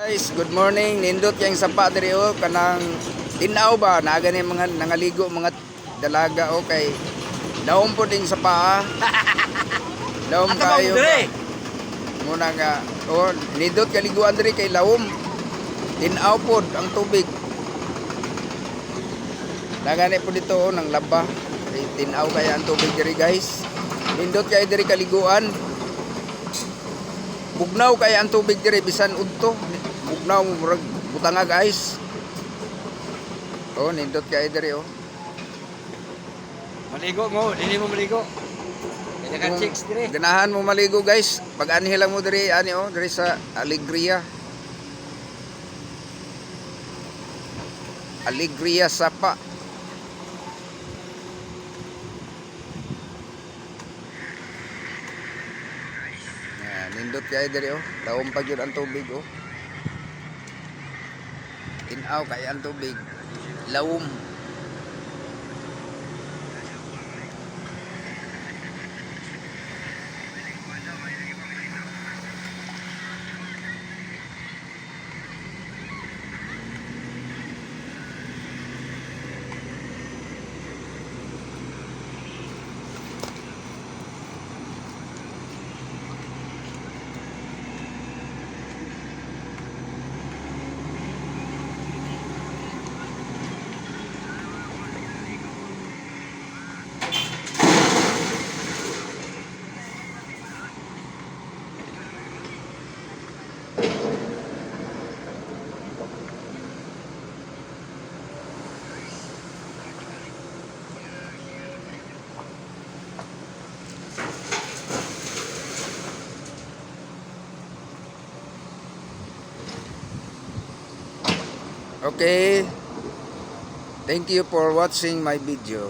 Guys, good morning. Nindot yang sapa diri o kanang tinaw ba na gani mga nangaligo mga dalaga o kay laom po ding sa paa. Laom kayo ba? Muna nga o nindot kaliguan diri kay laom. Tinaw pod ang tubig. Nagani po dito o nang laba. Tinaw kaya ang tubig diri guys. Nindot kay diri kaliguan. Bugnaw kaya ang tubig diri bisan udto. Bugnaw murag butanga guys. Oh, nindot kay diri oh. Maligo mo, dili mo maligo. Kaya ka chicks dire. Ganahan mo maligo guys. Pag anhi lang mo diri ani oh, diri sa Alegria. Alegria Sapa. Nindot kaya diri oh. Laom pa gyud ang tubig oh. Tinaw kaya ang tubig. Laom. Okay. Thank you for watching my video.